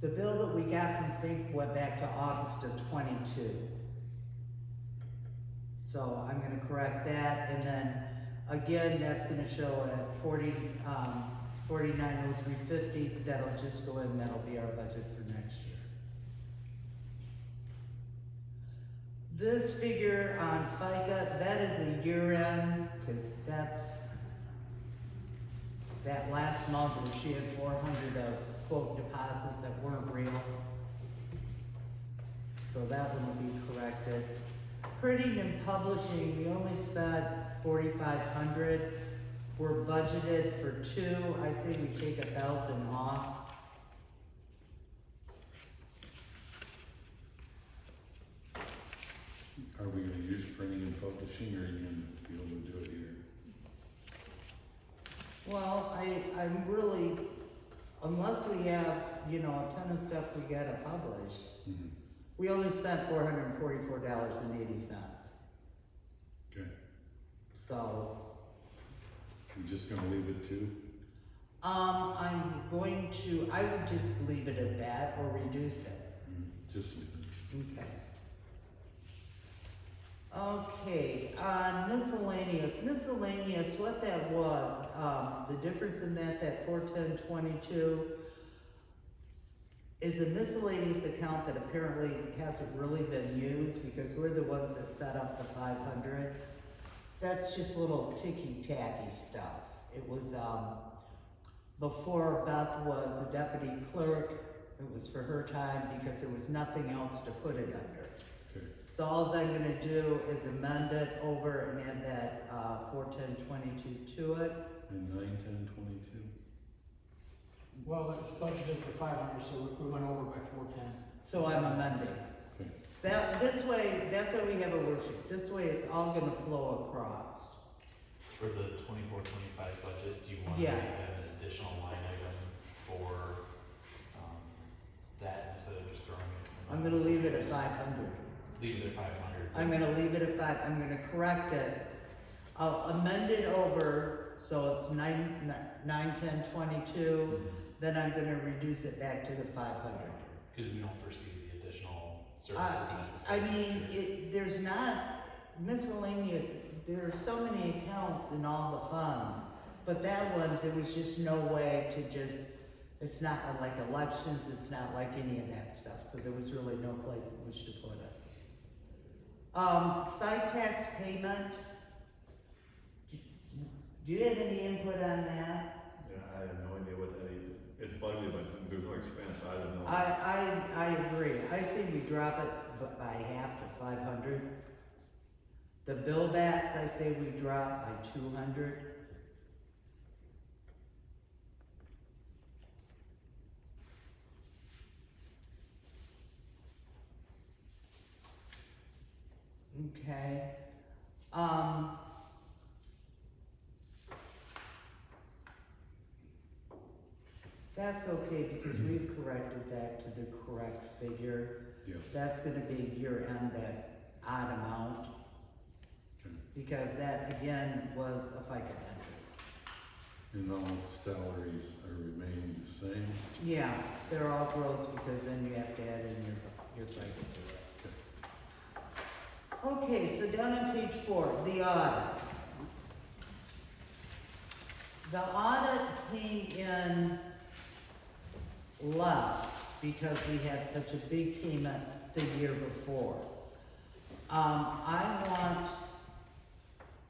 The bill that we got from Think went back to August of 22. So I'm gonna correct that, and then, again, that's gonna show at 490350, that'll just go in, that'll be our budget for next year. This figure on FICA, that is a year end, cause that last month where she had 400 of quote deposits that weren't real. So that one will be corrected. Printing and publishing, we only spent 4,500. We're budgeted for 2. I say we take 1,000 off. Are we gonna use printing and publishing, or are you gonna be able to do it here? Well, I'm really, unless we have, a ton of stuff we gotta publish, Mm-hmm. we only spent $444.80. Okay, So, I'm just gonna leave it too? I would just leave it at that or reduce it. Just leave it. Okay. Okay, miscellaneous, what that was, the difference in that 41022 is a miscellaneous account that apparently hasn't really been used because we're the ones that set up the 500. That's just little ticky-tacky stuff. It was, before Beth was a deputy clerk, it was for her time because there was nothing else to put it under. Okay. So all I'm gonna do is amend it over and add that 41022 to it. And 91022? Well, that was budgeted for 500, so we went over by 410. So I'm amending. Okay. This way, that's why we have a worksheet. This way it's all gonna flow across. For the 24-25 budget, do you want to Yes. make that an additional line item for that instead of just throwing it? in I'm the gonna leave it at miscellaneous? 500. Leave it at 500. I'm gonna leave it at 5, I'm gonna correct it. I'll amend it over, so it's 91022, then I'm gonna reduce it back to the 500. Because we don't foresee the additional services I necessary. mean, there's not miscellaneous, there are so many accounts in all the funds, but that one, there was just no way to just, it's not like elections, it's not like any of that stuff, so there was really no place in which to put it. Side tax payment, do you have any input on that? Yeah, I have no idea what that is. It's budgeted, but there's no expense, I don't know. I agree, I say we drop it by half to 500. The bill backs, I say we drop by 200. Okay. That's okay because we've corrected that to the correct figure. Yeah. That's gonna be year end, that odd amount. Okay. Because that again was a FICA entry. And all salaries are remaining the same? Yeah, they're all gross because then you have to add in your FICA to it. Okay, so down on page 4, the audit. The audit came in less because we had such a big payment the year before.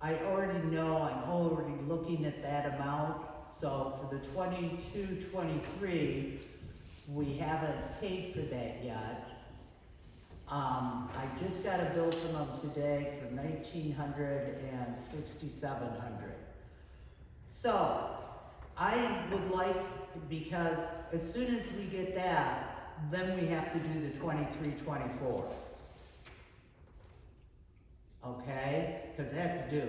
I already know, I'm already looking at that amount, so for the 22-23, we haven't paid for that yet. I just got a bill from them today for $1,900 and $6,700. So, I would like, because as soon as we get that, then we have to do the 23-24. Okay, because that's due.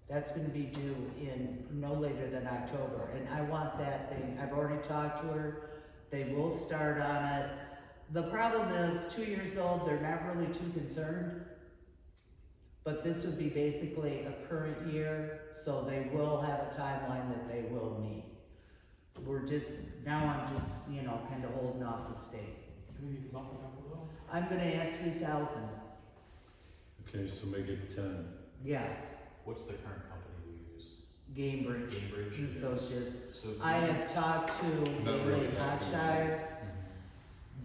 That's gonna be due in no later than October, and I want that thing, I've already talked to her, they will start on it. The problem is, 2 years old, they're not really too concerned, but this would be basically a current year, so they will have a timeline that they will meet. we're just, now I'm just, you know, kinda holding off the state. Do we need to bump it up a little? I'm gonna add 3,000, Okay, so make it 10. yes, What's the current company we use? Gamebridge Cambridge? and Associates. So. I have talked to Not really Bailey happy with Hotshire. Mhm.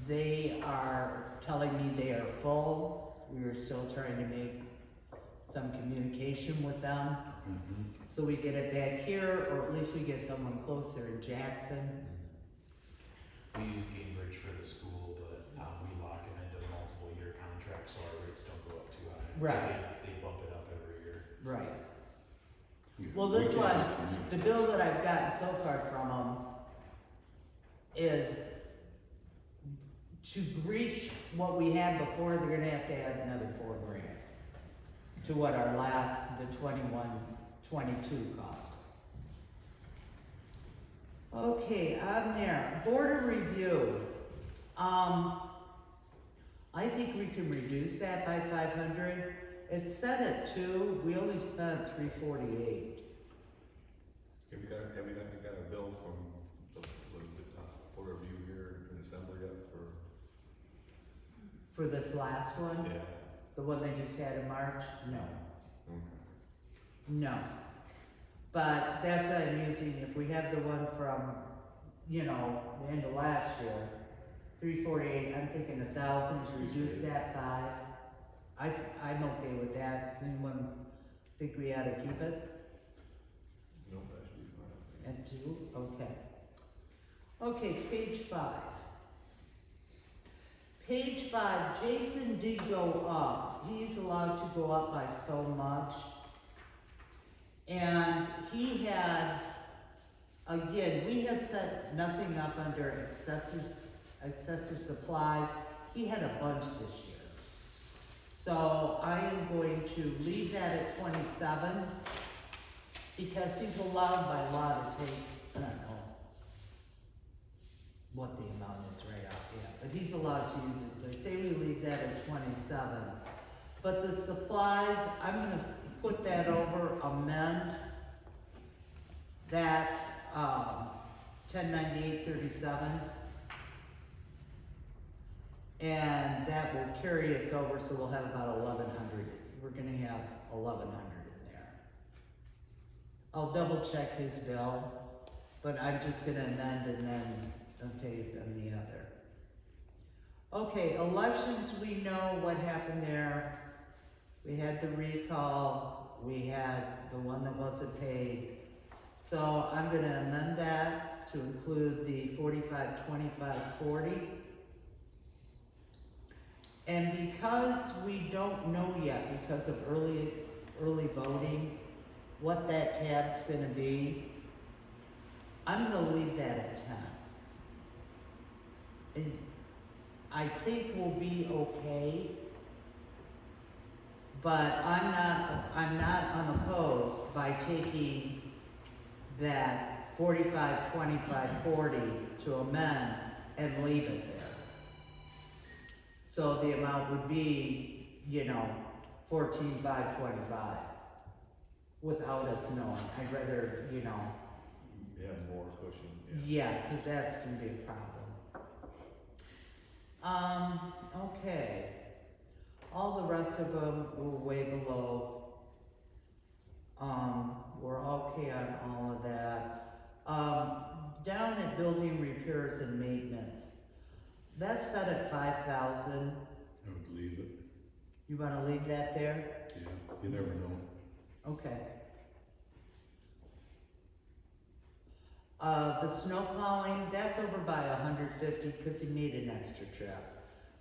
They are telling me they are full. We are still trying to make some communication with them. Mhm. So we get it back here, or at least we get someone closer in Jackson. We use Cambridge for the school, but, we lock them into multiple year contracts, so our rates don't go up too high. Right. They bump it up every year. Right. Yeah, Well, we this can't one, communicate. the bill that I've gotten so far from them is to reach what we had before, they're gonna have to add another $4,000 to what our last, the 21-22 cost us. Okay, on there, border review. I think we can reduce that by 500. It's set at 2, we only spent 348. Have you got a bill from the board review here in December yet For this last one, yeah. the one they just had in March, no, Okay. no. But that's what I'm using, if we have the one from, you know, the end of last year, 348, I'm thinking 1,000, reduce that 5. I'm okay with that, does anyone think we ought to keep it No, that should be fine. at 2? Okay. Okay, page 5. Page 5, Jason did go up, he's allowed to go up by so much. And he had, again, we had set nothing up under accessory supplies, he had a bunch this year. So I am going to leave that at 27, because he's allowed by law to take, I don't know what the amount is right off, yeah, but he's allowed to use it, so I say we leave that at 27. But the supplies, I'm gonna put that over, amend that, 1098.37. And that will carry us over, so we'll have about 1,100. We're gonna have 1,100 in there. I'll double check his bill, but I'm just gonna amend and then, okay, on the other. Okay, elections, we know what happened there. We had the recall, we had the one that wasn't paid. So I'm gonna amend that to include the 45, 25, 40. And because we don't know yet, because of early voting, what that tab's gonna be, I'm gonna leave that at 10. And I think we'll be okay, but I'm not unopposed by taking that 45, 25, 40 to amend and leave it there. So the amount would be, you know, 14,525, without us knowing. I'd rather, you know, Yeah, more cushion, yeah, cause that's gonna be a problem. Okay. All the rest of them were way below. We're okay on all of that. Down at building repairs and maintenance, that's set at 5,000. I would leave it, You wanna leave that there? yeah, you never know. Okay. The snow plowing, that's over by 150, cause he made an extra trip.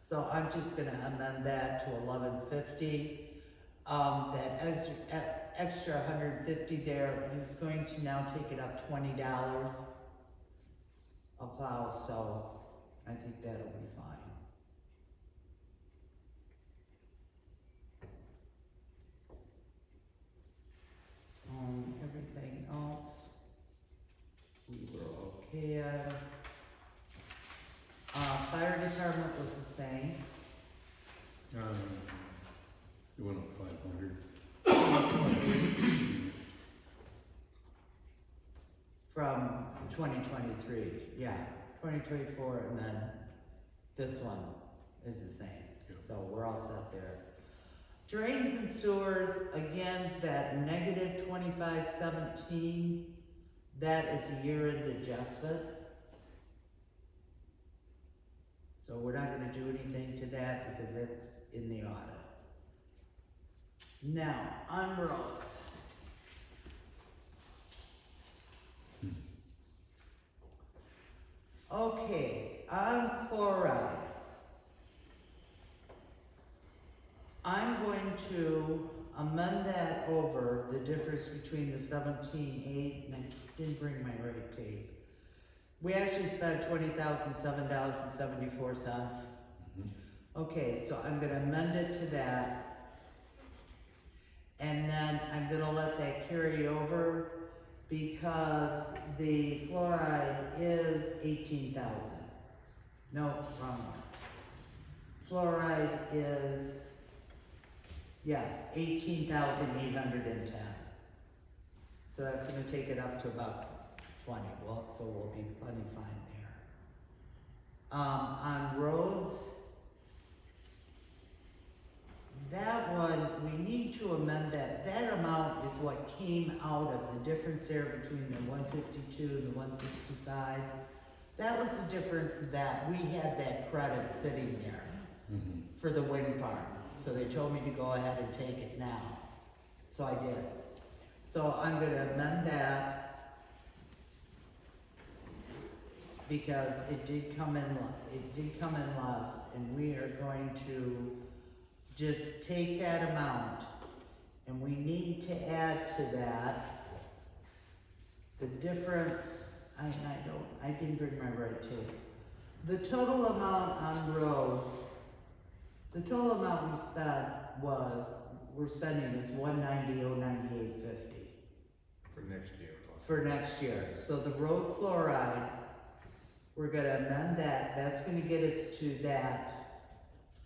So I'm just gonna amend that to 1150. That extra 150 there, he's going to now take it up $20 a plow, so I think that'll be fine. Everything else, we were okay on. Fire department was the same. It went up 500. From 2023, yeah, 2024, and then this one is the same. Yep. So we're all set there. Drains and sewers, again, that negative 2517, that is a year-end adjustment. So we're not gonna do anything to that because it's in the audit. Now, on roads. Okay, on chloride. I'm going to amend that over the difference between the 17.8, and I didn't bring my right tape. We actually spent $20,007.74. Okay, so I'm gonna amend it to that. And then I'm gonna let that carry over because the fluoride is 18,000. No, wrong one. Fluoride is, yes, 18,810. So that's gonna take it up to about 20, well, so we'll be plenty fine there. On roads, that one, we need to amend that. That amount is what came out of the difference there between the 152 and the 165. That was the difference that we had that credit sitting there for the wind farm. So they told me to go ahead and take it now. So I did. So I'm gonna amend that because it did come in less, and we are going to just take that amount, and we need to add to that the difference. I didn't bring my right tape. The total amount on roads, the total amount we spent we're spending is $190,098.50 For next year. for next year. So the road chloride, we're gonna amend that. That's gonna get us to that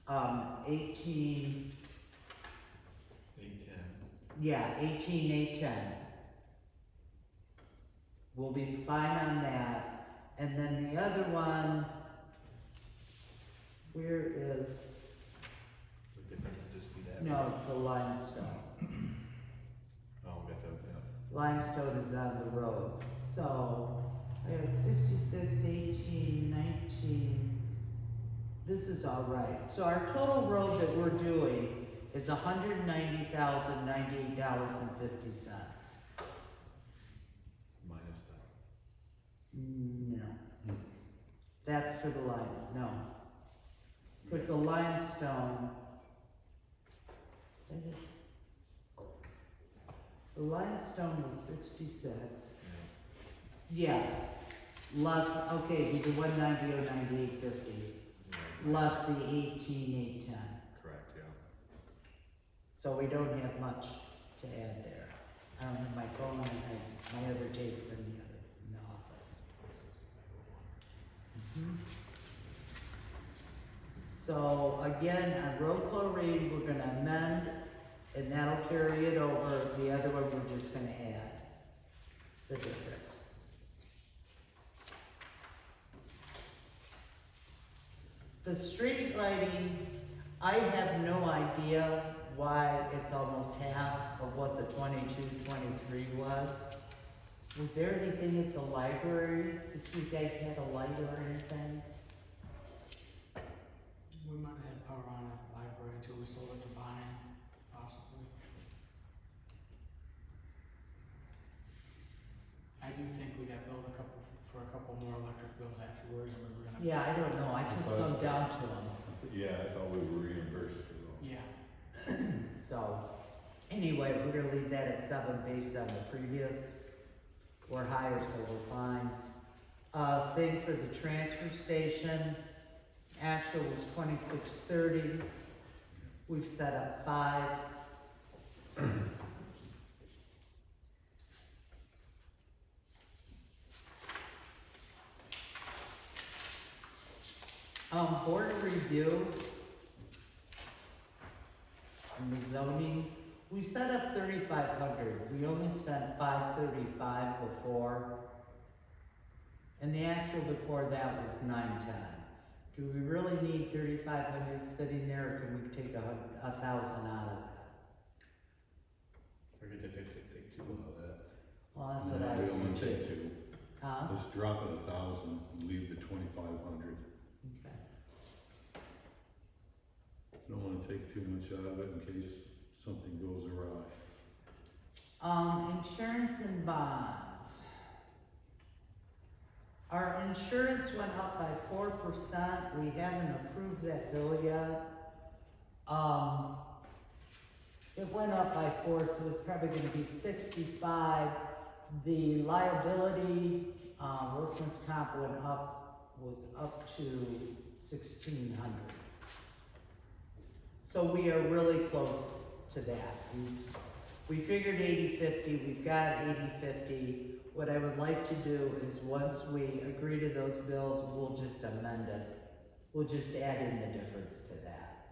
18,810. We'll be fine on that. And then the other one, where is, The difference would just be that. no, it's the limestone. Oh, we got that, yeah. Limestone is on the roads. So I got 66, 18, 19. This is all right. So our total road that we're doing is $190,098.50. Minus that. No. That's for the lime, no. Because the limestone, the limestone was 66. Yes, less, okay, the 190,098.50, less the 18,810. Correct, yeah. So we don't have much to add there. I don't have my phone, I have my other tapes in the office. So again, on road chlorine, we're gonna amend, and that'll carry it over. The other one, we're just gonna add the difference. The street lighting, I have no idea why it's almost half of what the 22-23 was. Was there anything at the library, that you guys had a light or anything? We might have had power on at the library until we sold it to Bonnie, possibly. I do think we got billed for a couple more electric bills afterwards, and we were gonna. Yeah, I don't know, I took some down to them. Yeah, I thought we were reimbursed for those. Yeah. So, anyway, we're gonna leave that at 7 based on the previous. We're higher, so we're fine. Same for the transfer station. Actual was 2630. We've set up 5. Board of review and the zoning, we set up 3,500. We only spent 535 before. And the actual before that was 910. Do we really need 3,500 sitting there, or can we take 1,000 out of that? I could take two out of that. Well, that's what I We only would take do. two. Huh? Let's drop it 1,000, leave the 2,500. Okay. Don't wanna take too much out of it in case something goes awry. Insurance and bonds. Our insurance went up by 4%. We haven't approved that bill yet. It went up by 4, so it's probably gonna be 65. The liability, workman's comp was up to 1,600. So we are really close to that. We figured 80/50, we've got 80/50. What I would like to do is once we agree to those bills, we'll just amend it. We'll just add in the difference to that.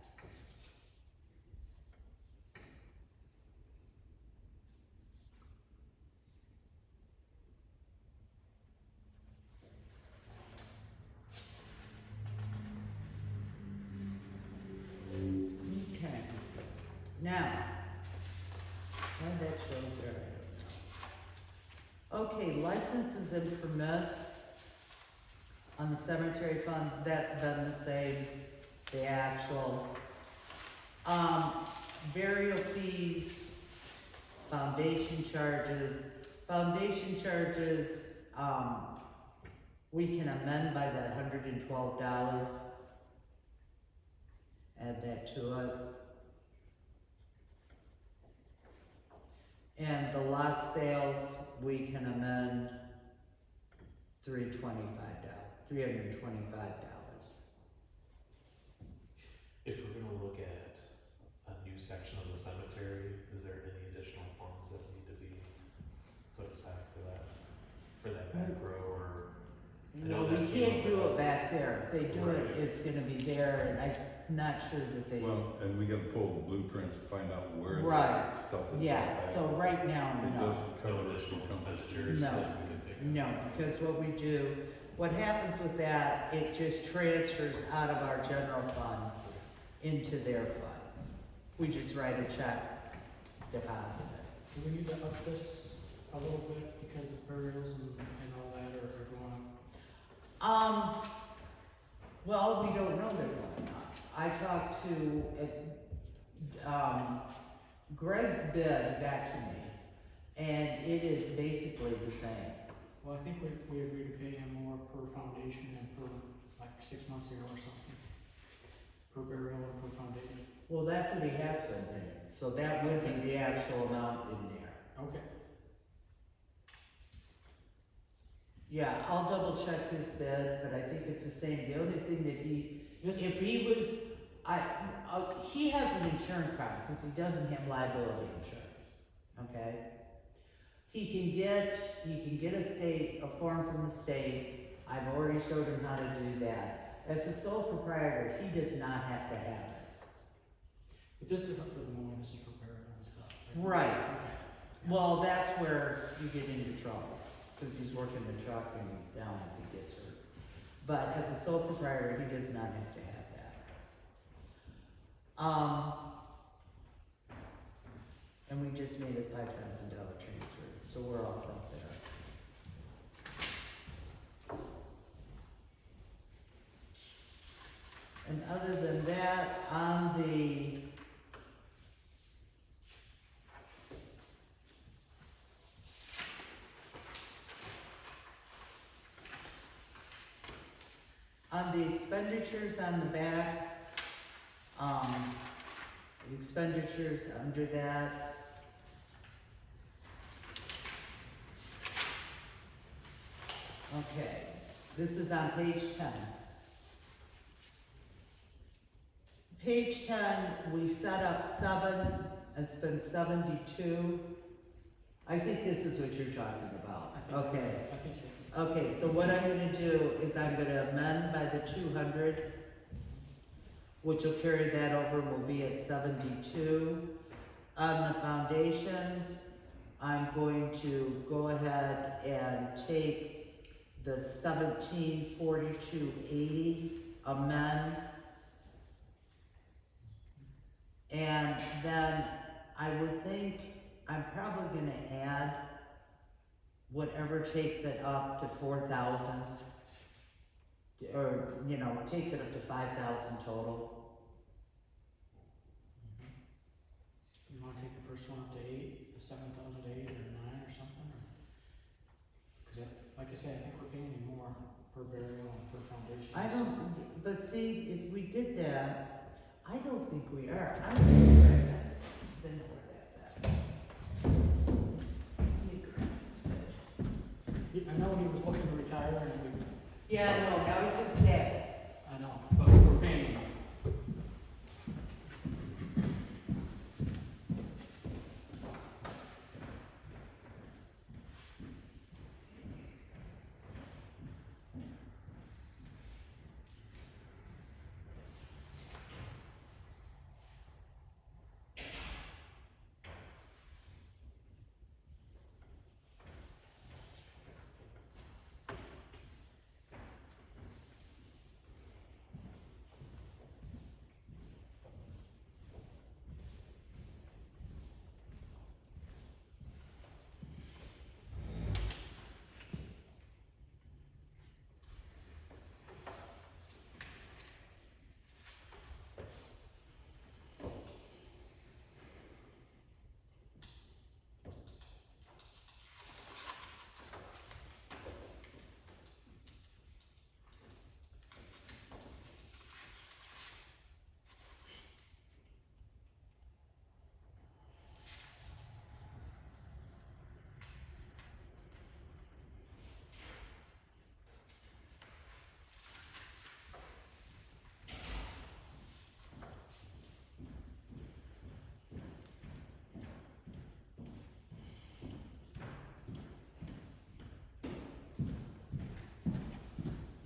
Okay. Now, well, that shows there. Okay, licenses and permits on the cemetery fund, that's been the same, the actual. Burial fees, foundation charges, we can amend by that $112. Add that to it. And the lot sales, we can amend $325. If we're gonna look at a new section of the cemetery, is there any additional funds that need to be put aside for that back row, or? I know No, we that came can't up do with- it back there. If they do it, Right. it's gonna be there, and I'm not sure that they. Well, and we gotta pull the blueprints to find out where Right. the stuff is. Yeah, so right now, It no. doesn't cover No it additional from compass. expenditures No. that we can pick up? No, because what we do, what happens with that, it just transfers out of our general fund into their fund. We just write a check, deposit it. Do we need to up this a little bit because of burials and all that are going up? Well, we don't know they're going up. I talked to, Greg's bid got to me, and it is basically the same. Well, I think we agreed to pay him more per foundation than per, like, 6 months ago or something. Per burial and per foundation. Well, that's what he has been paying, so that would be the actual amount in there. Okay. Yeah, I'll double check his bid, but I think it's the same. The only thing that This, if he was, he has an insurance problem because he doesn't have liability insurance, okay? He can get a form from the state. I've already showed him how to do that. As a sole proprietor, he does not have to have it. but this isn't for the mowing, this is for burial and stuff. Right. Okay. Well, that's where you get into trouble, because he's working the truck and he's down if he gets hurt. But as a sole proprietor, he does not have to have that. And we just made a $5,000 transfer, so we're all set there. And other than that, on the expenditures on the back, the expenditures under that. Okay, this is on page 10. Page 10, we set up 7 and spent 72. I think this is what you're talking about. Okay. I think you're. Okay, so what I'm gonna do is I'm gonna amend by the 200, which will carry that over, we'll be at 72. On the foundations, I'm going to go ahead and take the 174280 amend. And then I would think I'm probably gonna add whatever takes it up to 4,000. Or, you know, takes it up to 5,000 total. You wanna take the first one up to 8, the 7,000 to 8 or 9 or something, or? Cause like I said, I think we're paying you more per burial and per foundation. I so- don't, but see, if we did that, I don't think we are. I'm gonna grab that. Just know where that's at. Let me grab this bit. I know he was looking to retire and we, Yeah, no, now he's gonna stay. I know, but we're paying him.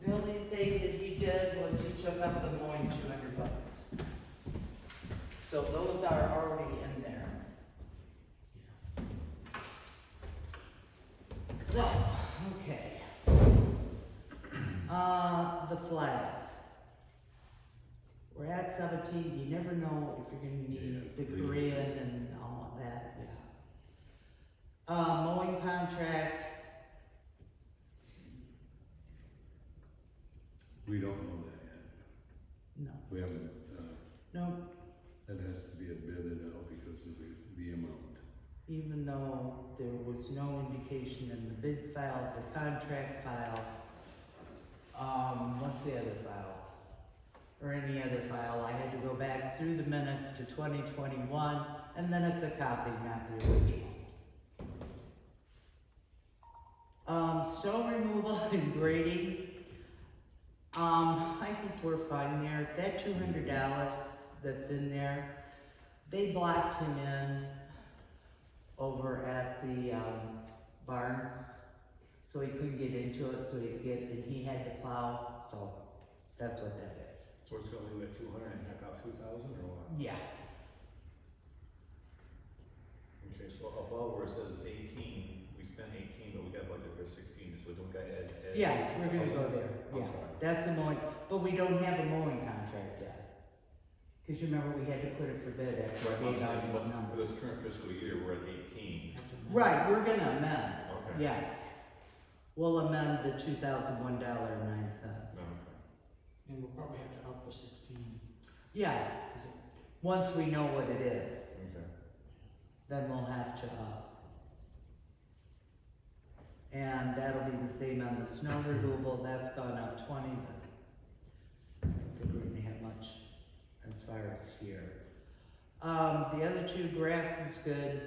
The only thing that he did was he took up the mowing $200. So those are already in there. So, okay. The flags. We're at 17, you never know if you're gonna need Yeah, the they- grid and all of that, yeah. Mowing contract, We don't know that yet. no, We haven't, no, that has to be bidded out because of the amount. even though there was no indication in the bid file, the contract file, what's the other file? Or any other file, I had to go back through the minutes to 2021, and then it's a copy, not the original. Snow removal and grading, I think we're fine there. That $200 that's in there, they blocked him in over at the, barn. So he couldn't get into it, so and he had to plow, so that's what that is. So it's gonna leave at 200 and knock out 2,000 or what? Yeah, Okay, so above where it says 18, we spent 18, but we got budget for 16, so don't got add. yes, we're gonna go there, I'm yeah. sorry. That's a mowing, but we don't have a mowing contract yet. Cause you remember we had to put it for bid after Right, we gave out but his for number. this current fiscal year, we're at 18. Have to amend. Right, we're gonna amend, Okay. yes. We'll amend the $2,001.09. Okay. And we'll probably have to up the 16, Yeah, cause it, once we know what it is, Okay. then we'll have to up. And that'll be the same on the snow removal, that's gone up 20, but I don't think we're gonna have much as far as here. The other two, grass is good.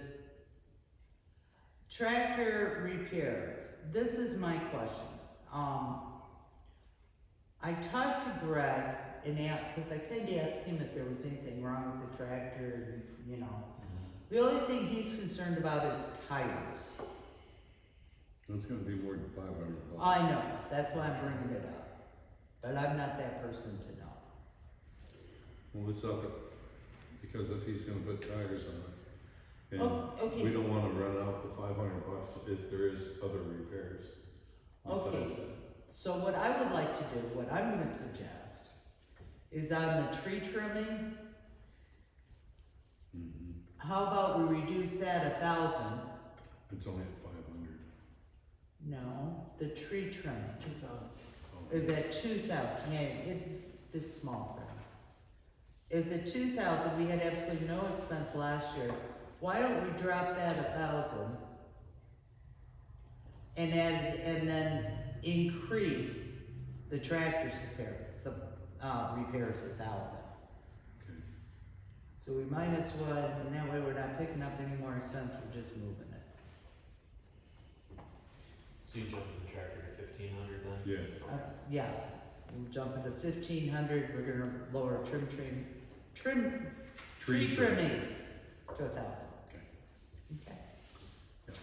Tractor repairs, this is my question. I talked to Greg and asked, cause I kinda asked him if there was anything wrong with the tractor, you know. The only thing he's concerned about is tires. It's gonna be more than $500. I know, that's why I'm bringing it up, but I'm not that person to know. Well, it's up, because if he's gonna put tires on it, and Oh, okay, we so- don't wanna run out the $500 if there is other repairs. Okay, besides that. So what I would like to do, what I'm gonna suggest, is on the tree trimming, Mhm. how about we reduce that 1,000? It's only at 500. No, the tree trimming 2,000. is at 2,000, yeah, this small crowd. Is at 2,000, we had absolutely no expense last year. Why don't we drop that 1,000? And then increase the tractor repairs 1,000. Okay. So we minus one, and that way we're not picking up any more expense, we're just moving it. So you jump in the tractor to 1,500 then? Yeah. Yes, we're jumping to 1,500, we're gonna lower tree trimming to 1,000. Okay. Okay. Yeah.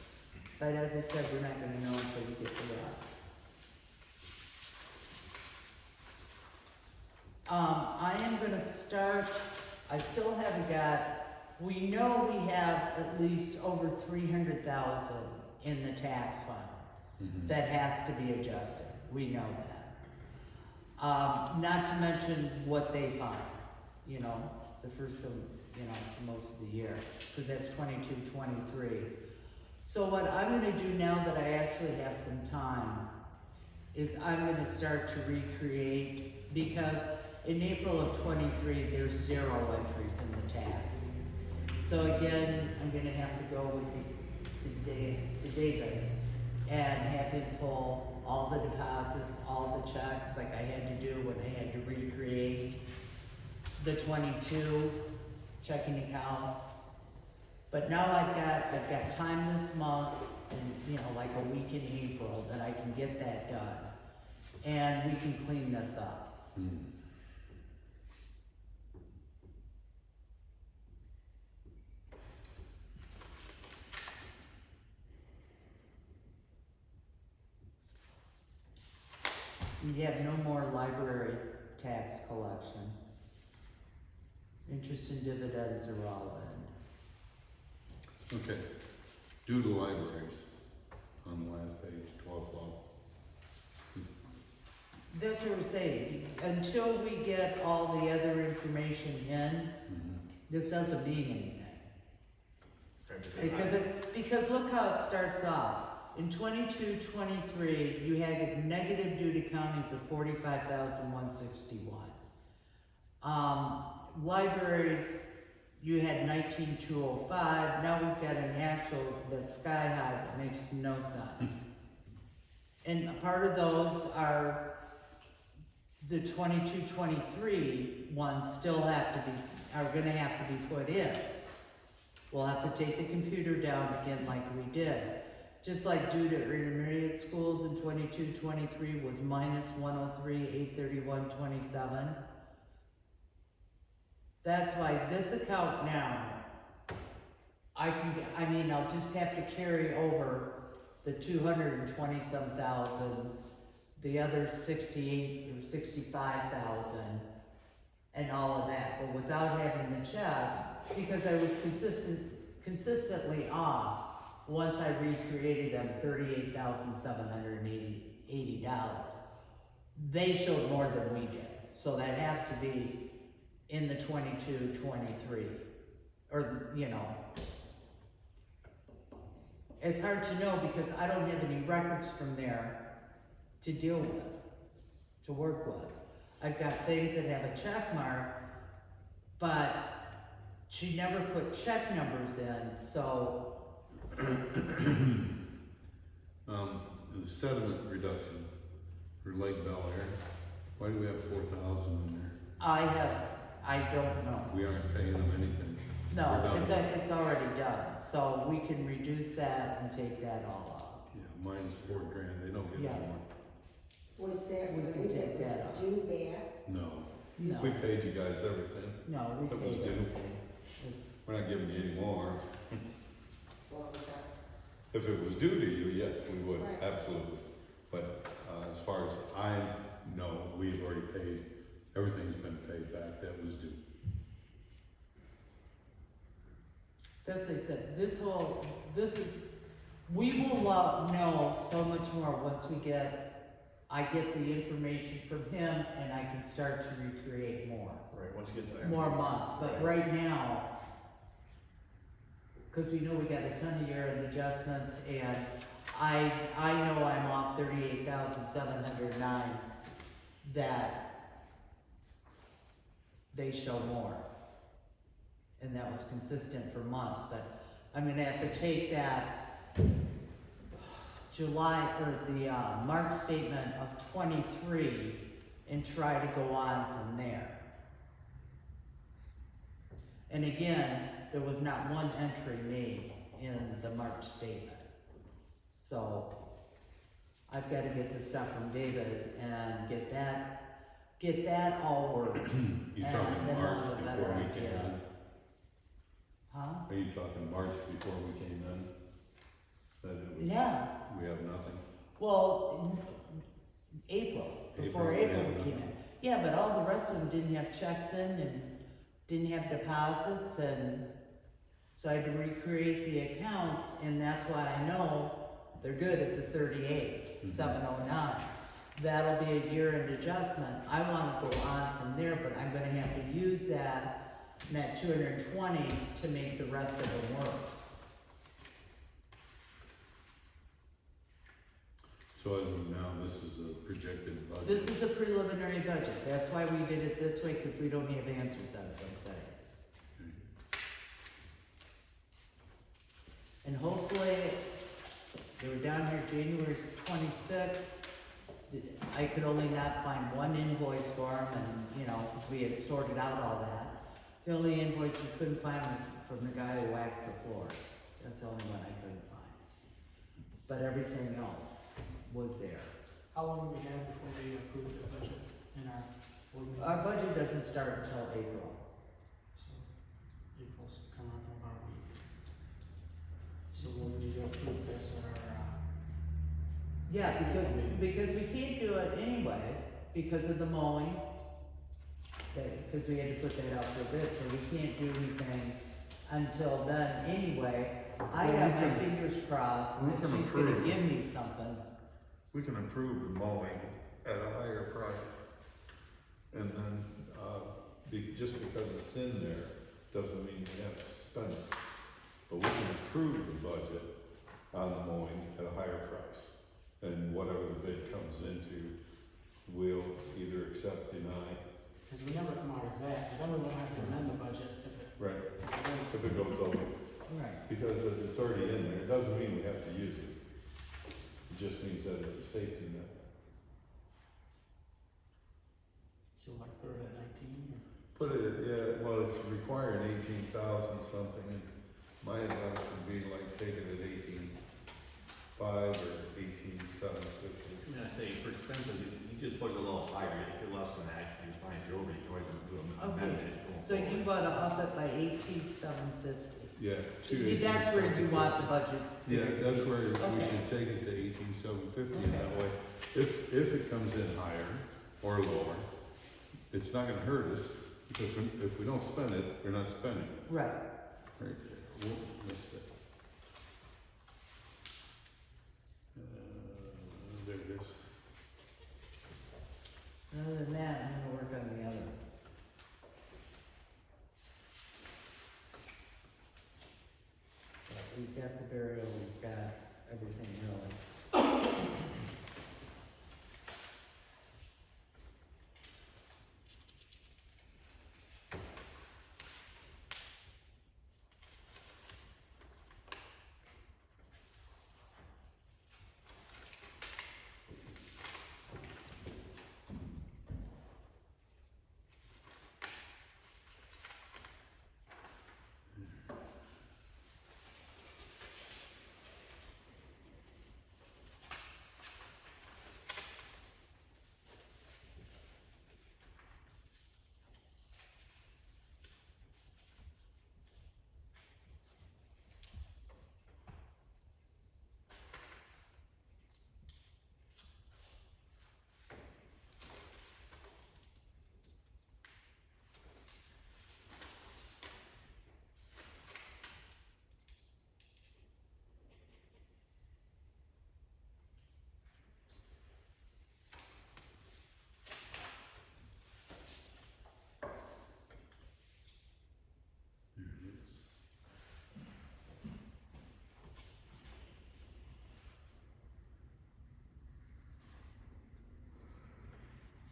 But as I said, we're not gonna know until we get the rest. I am gonna start, I still haven't got, we know we have at least over 300,000 in the tax fund Mhm. that has to be adjusted, we know that. Not to mention what they find, you know, the first of, you know, most of the year, because that's 22, 23. So what I'm gonna do now that I actually have some time is I'm gonna start to recreate, because in April of 23, there's 0 entries in the tax. So again, I'm gonna have to go to David and have him pull all the deposits, all the checks, like I had to do when I had to recreate the 22 checking accounts. But now I've got time this month and, you know, like a week in April that I can get that done. And we can clean this up. Mm. We have no more library tax collection. Interest and dividends are all in. Okay. Do the libraries on the last page, 12. That's what we're saying, until we get all the other information in, Mhm. this doesn't mean anything. Right, Because look how it starts off. In 22, 23, you had negative due to counties of 45,161. Libraries, you had 19,205. Now we've got an actual that's sky high that makes no sense. And a part of those are the 22, 23 ones still are gonna have to be put in. We'll have to take the computer down again like we did. Just like due to intermediate schools in 22, 23 was minus 103, 831.27. That's why this account now, I'll just have to carry over the 220-some-thousand, the other 68 or 65,000 and all of that, but without having the checks, because I was consistently off. Once I recreated them, $38,780. They showed more than we did, so that has to be in the 22, 23, or, you know. It's hard to know because I don't have any records from there to deal with, to work with. I've got things that have a check mark, but she never put check numbers in, so. The sediment reduction for Lake Bel Air, why do we have 4,000 in there? I don't know. We aren't paying them anything. No, We're done. it's already done, so we can reduce that and take that all off. Yeah, minus $4,000, they don't get Yeah. any more. Was there We can money take that that was off. due back? No, No, we paid you guys everything. no, we That was paid due. everything. It's, We're not giving you any more. What was that? If it was due to you, yes, we would, Right. absolutely. But as far as I know, we've already paid, everything's been paid back that was due. that's what I said, we will know so much more once we get, I I get the information from him and I can start to recreate more. Right, once you get to. More months, but right now, cause we know we got a ton of year-end adjustments and I know I'm off 38,709 that they show more. And that was consistent for months, but I'm gonna have to take that July, or the March statement of 23 and try to go on from there. And again, there was not one entry made in the March statement. So I've gotta get the stuff from David and get that all worked. You And talking then we'll March have a better before we came idea. in? Huh? Are you talking March before we came in? That it was, Yeah, we have nothing? well, April, before April, April yeah, we came in. nothing. Yeah, but all the rest of them didn't have checks in and didn't have deposits, and so I had to recreate the accounts, and that's why I know they're good at the 38,709. That'll be a year-end adjustment. I wanna go on from there, but I'm gonna have to use that 220 to make the rest of them work. So as of now, this is a projected budget. This is a preliminary budget. That's why we did it this way, because we don't have answers on some things. Okay. And hopefully, they were down here January 26th. I could only not find one invoice for them, and, you know, because we had sorted out all that. The only invoice we couldn't find was from the guy who waxed the floors. That's the only one I couldn't find. But everything else was there. How long do we have before we approve the budget in our board meeting? Our budget doesn't start until April. So, April's coming up in about a week. So we'll need to approve this at our, Yeah, because we can't do it anyway, because of the mowing. Because we had to put that out for bid, so we can't do anything until then anyway. I Well, have we my can- fingers crossed we that can she's gonna approve. give me something. We can approve the mowing at a higher price. And then, Just because it's in there, doesn't mean we have to spend it. But we can approve the budget on the mowing at a higher price. And whatever the bid comes into, we'll either accept, deny. because we never come out exact, then we won't have to amend the budget if it. Right. if If it goes over. Right. Because if it's already in there, it doesn't mean we have to use it. It just means that it's a safety net. So like put it at 19 or? Put it, yeah, well, it's requiring 18,000 something, and my advice would be like, take it at 18,500 or 18,750. I'm gonna say, for expenses, you just put it a little higher, if you're less than that, you're fine, if you're over, you can always do an amendment. going So you forward. wanna up it by 18,750. Yeah. That's where you want the budget. Yeah, that's where we Okay. should take it to 18,750, and that way, if it comes in higher or lower, it's not gonna hurt us, because if we don't spend it, we're not spending it. Right. Right there, we'll miss it. There it is. Other than that, I'm gonna work on the other. We've got the burial, we've got everything really.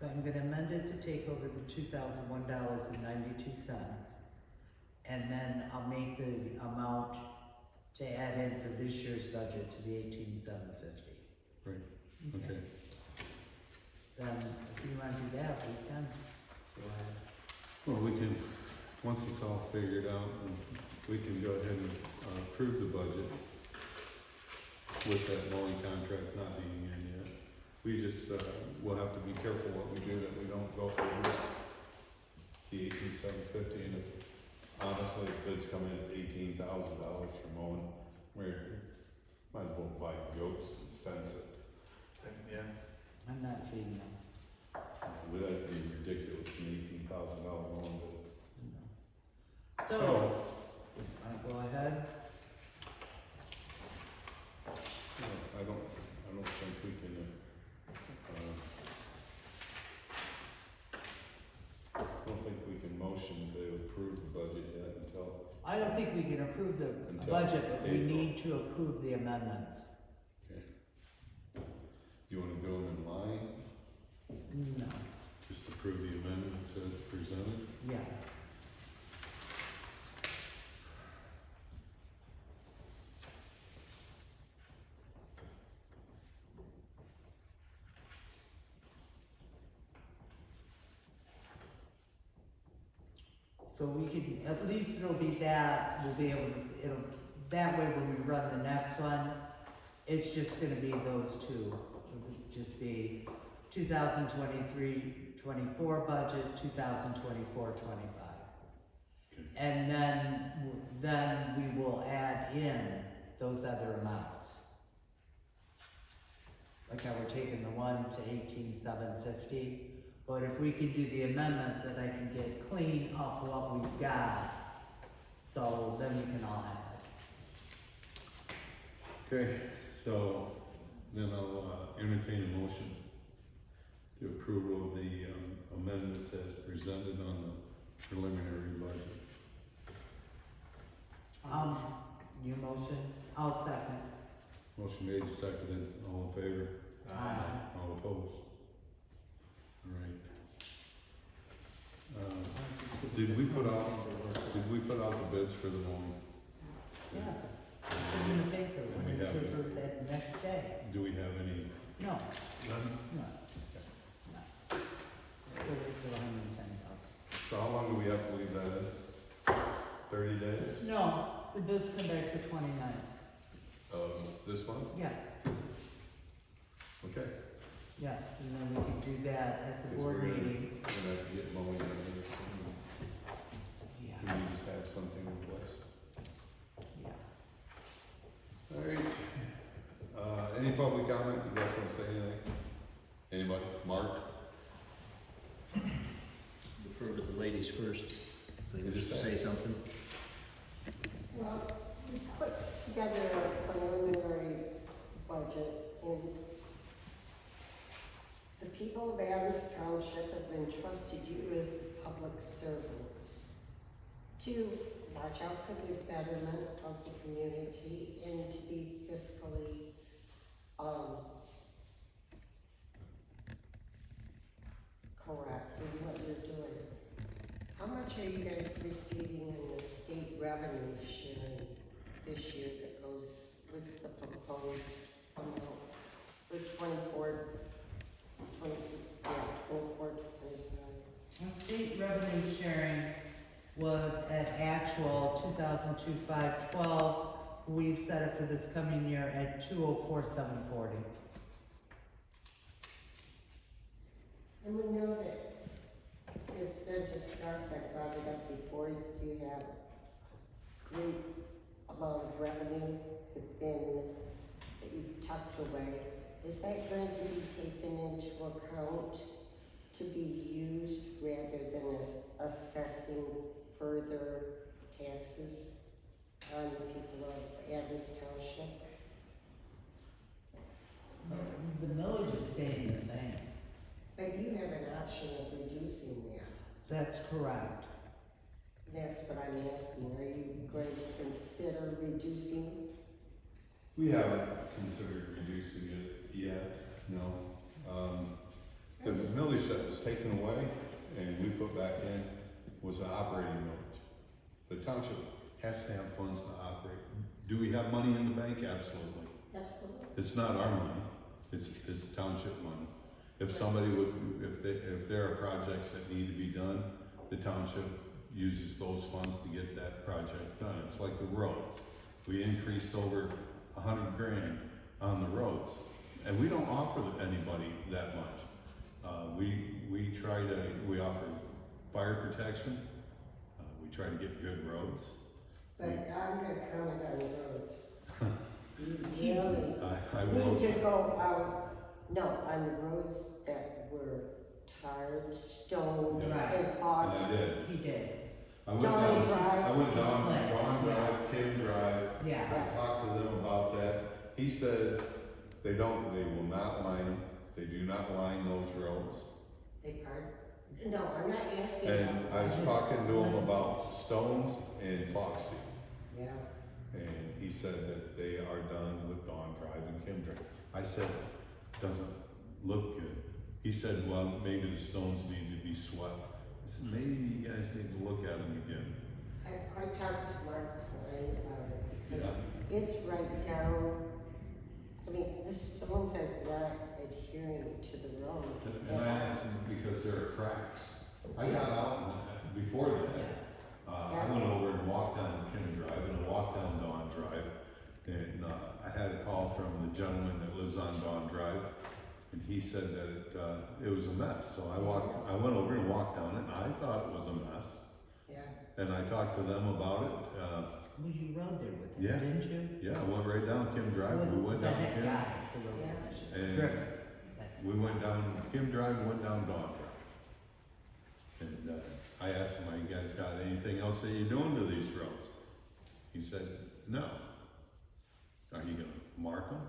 So I'm gonna amend it to take over the $2,001.92. And then I'll make the amount to add in for this year's budget to the 18,750. Right, okay. Then if you wanna do that, we can. Go ahead. Well, we can, once it's all figured out, we can go ahead and approve the budget with that mowing contract not being in yet. We just, we'll have to be careful what we do, that we don't go over the 18,750, and if, honestly, if bids come in at $18,000 for mowing, we might as well buy goats and fence it. Yeah. I'm not seeing them. Would that be ridiculous, an $18,000 mowing bid? No. So, wanna go ahead? I don't think we can, I don't think we can motion to approve the budget yet until, I don't think we can approve the Until budget, but we April. need to approve the amendments. you wanna do them in line? No, Just approve the amendments as presented? yes. So we can, at least it'll be that, we'll be able to, it'll, that way when we run the next one, it's just gonna be those two. It'll just be 2023-24 budget, 2024-25. And then we will add in those other amounts. Like how we're taking the one to 18,750. But if we can do the amendments, then I can get clean up what we've got, so then we can all add. Okay, so then I'll entertain a motion to approval of the amendments as presented on the preliminary budget. Your motion, I'll second. Motion made, seconded, all in favor? Aye. All opposed? All right. Did we put out the bids for the mowing? Yes, put it in the paper, And in we the have paper that next day. Do we have any? No, None? no. It was $110. So how long do we have to leave that in? 30 days? No, the bids come back the 29th. This month? Yes, Okay. yes, and then we can do that at the 'Cause board we're gonna- meeting. We're gonna have to get mowing in there. Yeah, We need to have something in place. yeah. All right. Any public comment? You guys wanna say anything? Anybody? Mark? Defer to the ladies first. They Yes, wish to sir. say something. Well, we put together a preliminary budget, and the people of Adams Township have entrusted you as the public servants to watch out for the betterment of the community and to be fiscally, correct in what you're doing. How much are you guys receiving in the state revenue sharing this year that goes, what's the proposed amount for 24, 25? The state revenue sharing was at actual 2002-512. We've set it for this coming year at 204,740. And we know that it's been discussed, I brought it up before, you have great amount of revenue within, that you've tucked away. Is that going to be taken into account to be used rather than assessing further taxes on the people of Adams Township? The millage is staying the same. But you have an option of reducing that. That's correct. That's what I'm asking. Are you going to consider reducing? We haven't considered reducing it yet, no. Cause the millage that was taken away and we put back in was an operating millage. The township has to have funds to operate. Do we have money in the bank? Absolutely. Absolutely. It's not our money, it's township money. If somebody would, if there are projects that need to be done, the township uses those funds to get that project done. It's like the roads. We increased over $100,000 on the roads, and we don't offer anybody that much. We offer fire protection, we try to get good roads. But I'm gonna comment on the roads. You really I need wrote, to go out, no, on the roads that were tarred, stoned, Right. and and fogged. I did. He did, I went Dawn down, Drive. I went down, Split. Dawn Drive, Kim Drive. yeah. Yes. I talked to them about that. He said they will not line them. They do not line those roads. They are, no, I'm not asking. And about I was that. talking to him about stones and Foxy. Yeah, And he said that they are done with Dawn Drive and Kim Drive. I said, doesn't look good. He said, well, maybe the stones need to be swept. I said, maybe you guys need to look at them again. I talked to Mark Klein about it, because it's right down, I mean, the stones are not adhering to the road. And I asked him because there are cracks. I got out before that. Yes. I went over and walked down Kim Drive and I walked down Dawn Drive. And I had a call from the gentleman that lives on Dawn Drive. And he said that it was a mess. So I went over and walked down it and I thought it was a mess. Yeah, And I talked to them about it. Well, you rode there with Yeah. him, didn't you? Yeah, I went right down Kim Drive. We went down The head Kim. guy, the road Yeah. commissioner, And Griffiths. That's- We went down Kim Drive, went down Dawn Drive. And I asked him, you guys got anything else that you're doing to these roads? He said, no. Are you gonna mark them?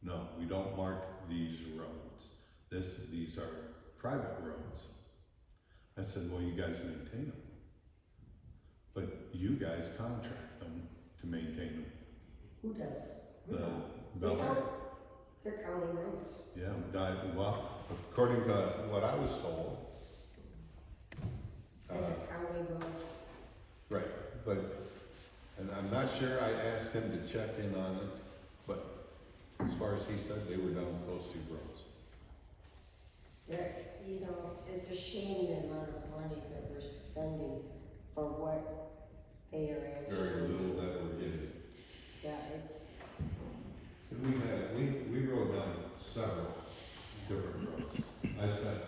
No, we don't mark these roads. These are private roads. I said, well, you guys maintain them. But you guys contract them to maintain them. who does? The We Bel Air. don't, they're county roads. Yeah, well, according to what I was told. It's a county road. Right, but, and I'm not sure, I asked him to check in on it, but as far as he said, they were done with those two roads. There, you know, it's a shame the amount of money that we're spending for what they are Very actually. little that we're getting. Yeah, it's, And we rode down several different roads. I spent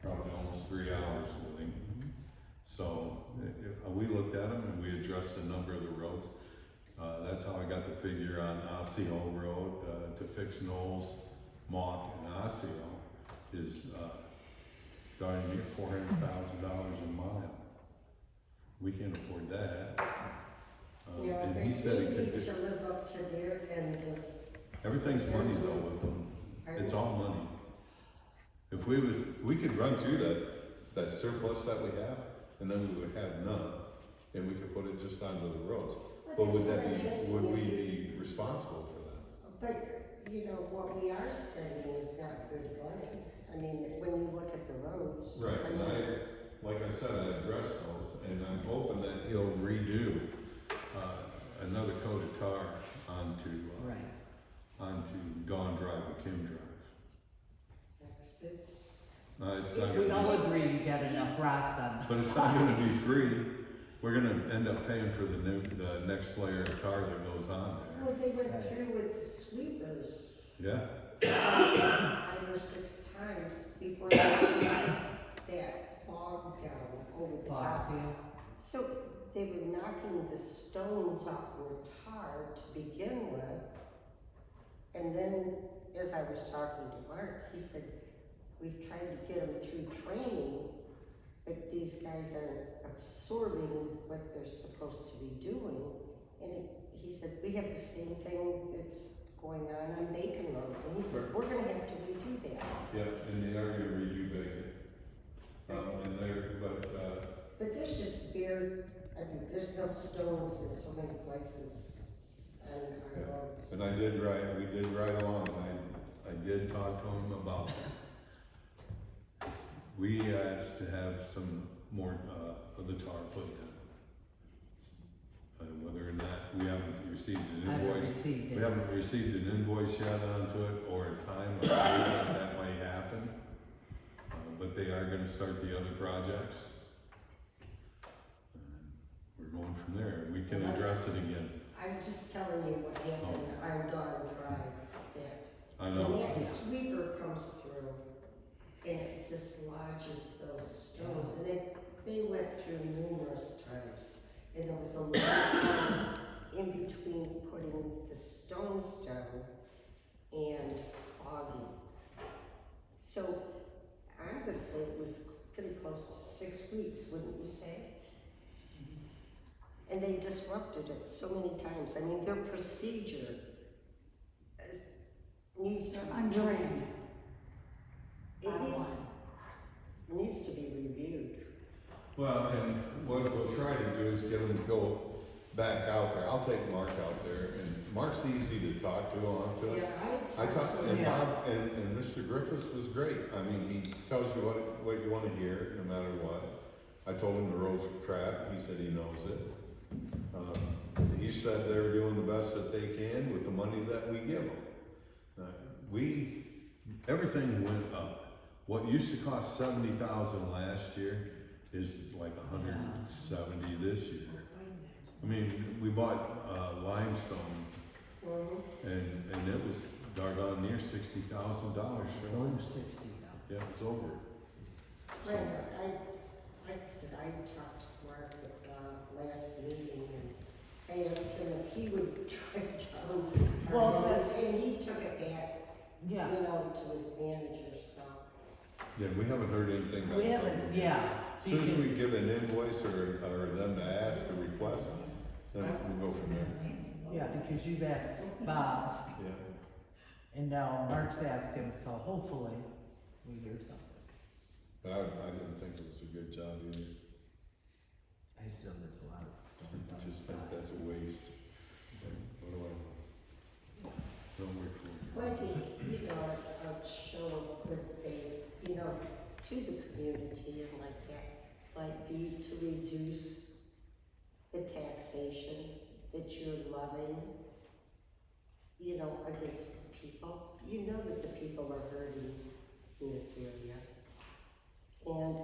probably almost 3 hours with him. So, we looked at them and we addressed a number of the roads. That's how I got the figure on Osseo Road, to fix Knowles, Mock, and Osseo is, starting to get $400,000 a mile. We can't afford that. yeah, And they he said it could need be, to live up to their end of. everything's money though with them. It's all money. If we could run through that surplus that we have, and then we would have none, and we could put it just onto the roads. But would that be, would we be responsible for that? But, you know, what we are spending is not good money. I mean, when you look at the roads. Right, I and mean, like I said, I addressed those, and I'm hoping that he'll redo, another coat of tar onto Right. Dawn Drive and Kim Drive. It's, It's not We gonna all be, agree you got enough rocks on but this. it's not gonna be free. We're gonna end up paying for the next layer of tar that goes on there. well, they went through with the sweepers Yeah, 5 or 6 times before they got that fog down over the top. Foxy. So they were knocking the stones off with tar to begin with. And then, as I was talking to Mark, he said, we've tried to get them through training, but these guys aren't absorbing what they're supposed to be doing. And he said, we have the same thing that's going on Bacon Road. And he said, we're gonna have to redo that. yeah, and they are gonna redo Bacon. And But there's just bare, I mean, there's no stones in so many places on our Yeah. roads. and we did ride along, and I did talk to him about that. we asked to have some more, of the tar put in. Whether or not, we haven't received an I haven't invoice. received We it. haven't received an invoice yet onto it, or a time or date when that might happen. But they are gonna start the other projects. And we're going from there, we can address it again. I'm just telling you what happened on Dawn Drive, that I know. when that sweeper comes through and it dislodges those stones, and they went through numerous times. And there was a long time in between putting the stones down and fogging. So I would say it was pretty close to 6 weeks, wouldn't you say? And they disrupted it so many times. I mean, their procedure needs to I'm be trained. It needs to be reviewed. Well, and what we'll try to do is get them to go back out there. I'll take Mark out there, and Mark's easy to talk to on to it. I talked, and Yeah. Bob, and Mr. Griffiths was great. I mean, he tells you what you wanna hear, no matter what. I told him the roads were crap, he said he knows it. He said they're doing the best that they can with the money that we give them. Everything went up. What used to cost $70,000 last year is like $170 this year. I mean, we bought limestone, and it was doggone near $60,000 for Over limestone. 60 now. Yeah, it was over. Brenda, like I said, I talked to Mark at the last meeting, and I asked him if he would drive down. Well, and he took it back, Yeah, you know, to his manager, so. Yeah, we haven't heard anything back. we haven't, yeah. As soon as we because- give an invoice or them to ask a request, then we'll go from there. Yeah, because you've asked Bob's, Yeah. and now Mark's asked him, so hopefully we hear something. But I didn't think it was a good job either. I still, there's a lot of stones I on the just think side. that's a waste. What do I? Don't work for it. Might be, you know, a show of good faith, you know, to the community, and like that might be to reduce the taxation that you're levying, you know, against the people. You know that the people are hurting in this area. And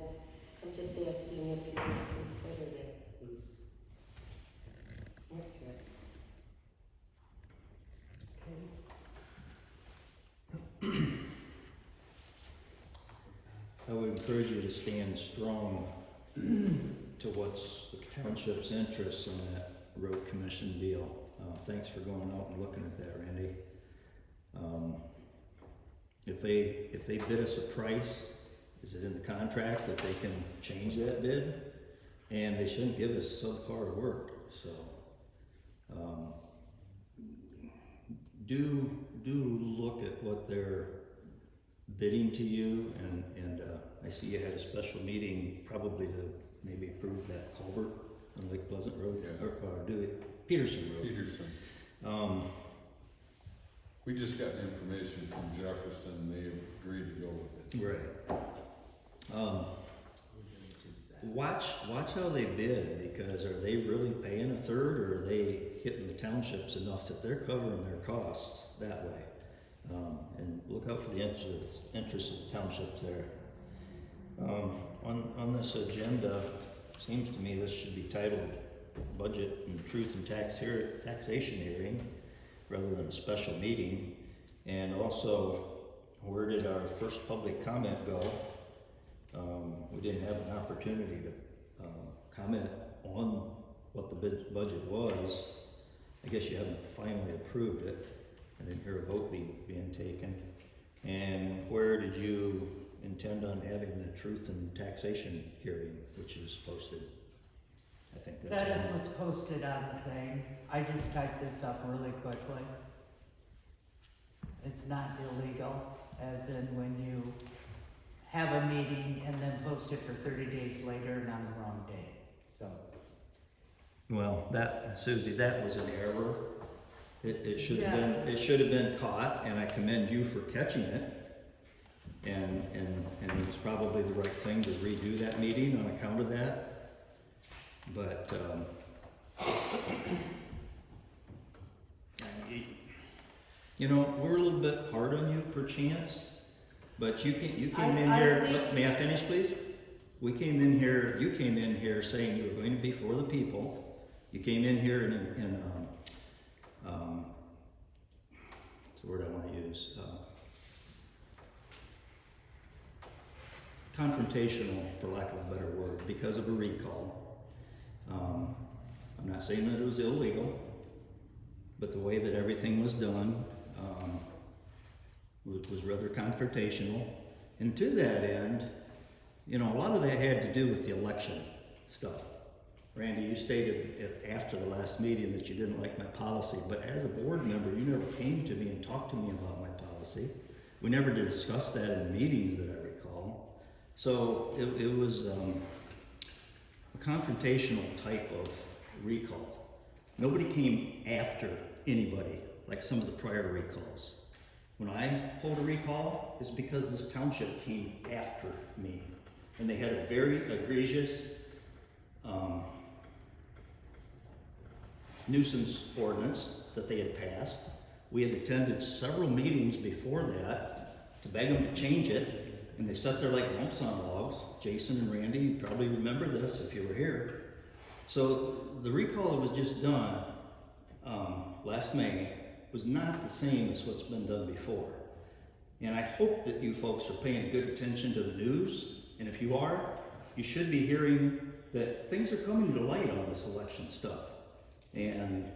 I'm just asking if you would consider that, please. That's it. I would encourage you to stand strong to what's the township's interests in that road commission deal. Thanks for going out and looking at that, Randy. If they bid us a price, is it in the contract that they can change that bid? And they shouldn't give us subpar work, so. Do look at what they're bidding to you, and I see you had a special meeting probably to maybe approve that culvert on Lake Pleasant Road, Yeah. or do it, Peterson Road. Peterson. We just got information from Jefferson, they agreed to go with it. Right. Watch how they bid, because are they really paying a third, or are they hitting the townships enough that they're covering their costs that way? And look out for the interests of the townships there. On this agenda, seems to me this should be titled Budget and Truth and Taxation Hearing, rather than a special meeting. And also, where did our first public comment go? We didn't have an opportunity to comment on what the budget was. I guess you haven't finally approved it. I didn't hear a vote being taken. And where did you intend on having the truth and taxation hearing, which is posted? I think that's. That is what's posted on the thing. I just typed this up really quickly. It's not illegal, as in when you have a meeting and then post it for 30 days later and on the wrong day, so. Well, Susie, that was an error. It should have Yeah. been, it should have been caught, and I commend you for catching it. And it's probably the right thing to redo that meeting on account of that. But, you know, we're a little bit hard on you perchance, but you came in I here, think- may I finish, please? You came in here saying you were going to be for the people. You came in here in what's the word I wanna use? Confrontational, for lack of a better word, because of a recall. I'm not saying that it was illegal, but the way that everything was done, was rather confrontational. And to that end, you know, a lot of that had to do with the election stuff. Randy, you stated after the last meeting that you didn't like my policy, but as a board member, you never came to me and talked to me about my policy. We never did discuss that in meetings that I recall. So it was a confrontational type of recall. Nobody came after anybody like some of the prior recalls. When I pulled a recall, it's because this township came after me. And they had a very egregious nuisance ordinance that they had passed. We had attended several meetings before that to beg them to change it, and they sat there like lumps on logs. Jason and Randy, you probably remember this if you were here. So the recall that was just done last May was not the same as what's been done before. And I hope that you folks are paying good attention to the news, and if you are, you should be hearing that things are coming to light on this election stuff. And,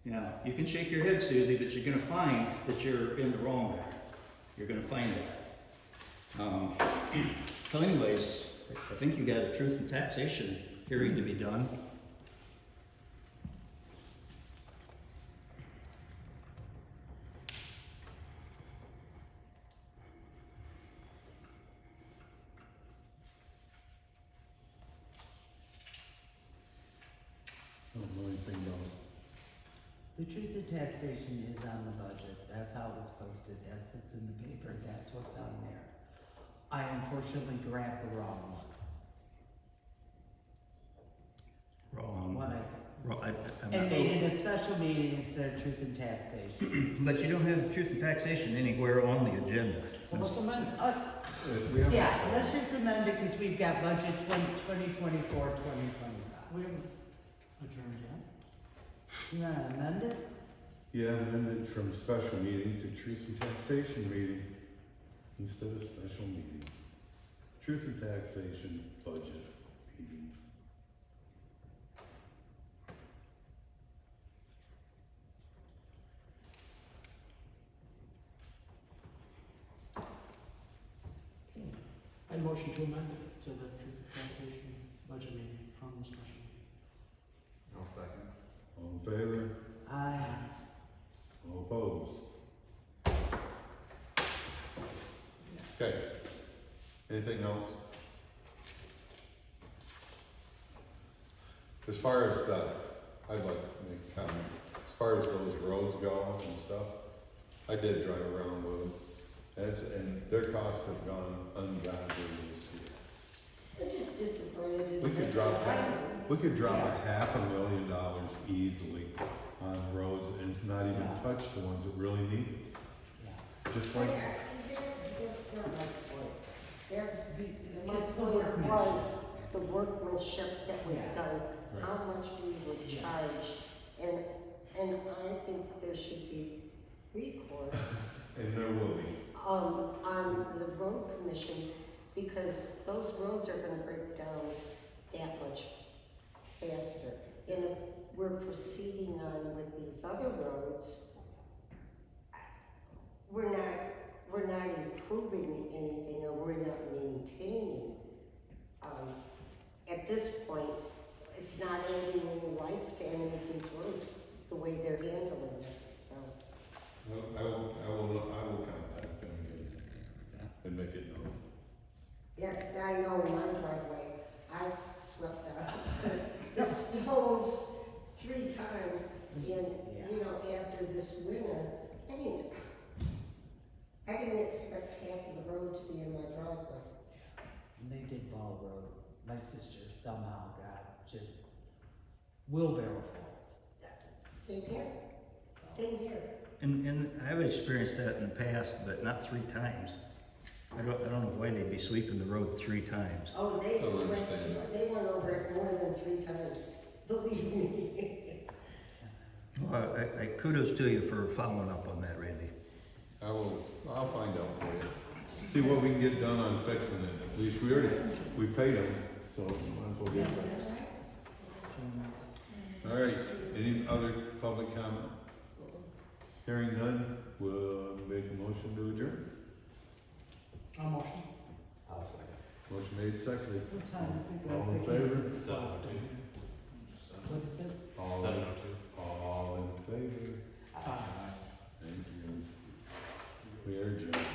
you know, you can shake your head, Susie, but you're gonna find that you're in the wrong there. You're gonna find that. So anyways, I think you got a truth and taxation hearing to be done. I don't know anything about it. The truth of taxation is on the budget, that's how it was posted, that's what's in the paper, that's what's on there. I unfortunately grabbed the wrong one. What and made it a special meeting instead of truth and taxation. But you don't have truth and taxation anywhere on the agenda. Well, let's amend it. We have- Yeah, let's just amend it because we've got budget 2024, 2025. We haven't adjourned yet. You wanna amend it? Yeah, amended from special meeting to truth and taxation meeting instead of special meeting. Truth and taxation budget meeting. I motion to amend it to the truth and taxation budget meeting from the special meeting. I'll second. All in favor? Aye. All opposed? Okay. Anything else? As far as, I'd like to make a comment. As far as those roads go and stuff, I did drive around with them. And their costs have gone ungodly this year. I'm just disappointed. We could drop $500,000 easily on roads and not even Yeah. touch the ones that really need it. Yeah. Just But like, that's not my point. That's, my It's the point workmanship. was the workmanship that was Yes. done, Right. how much we were charged. And I think there should be recourse, and there will be. on the road commission, because those roads are gonna break down that much faster. And if we're proceeding on with these other roads, we're not improving anything, or we're not maintaining. At this point, it's not adding any life to any of these roads, the way they're handling it, so. Well, I will contact them and make it known. Yeah, 'cause I know in my driveway, I've swept out the stones 3 times, and, you know, after this winter, I mean, I didn't expect half of the road to be in my driveway. And they did Ball Road. My sister somehow got just wheelbarrow fulls. Same here, same here. And I've experienced that in the past, but not 3 times. I don't know why they'd be sweeping the road 3 times. Oh, Don't understand. they went over it more than 3 times, believe me. Well, I kudos to you for following up on that, Randy. I'll find out for you. See what we can get done on fixing it. At least we paid them, so might as well get it fixed. All right, any other public comment? Hearing none, we'll make a motion to adjourn. I'll motion. I'll second. Motion made, seconded. What time is it, guys? All I in can't favor? see. 7:02. What is it? All, 7:02. all in favor? Aye. Thank you. We are adjourned.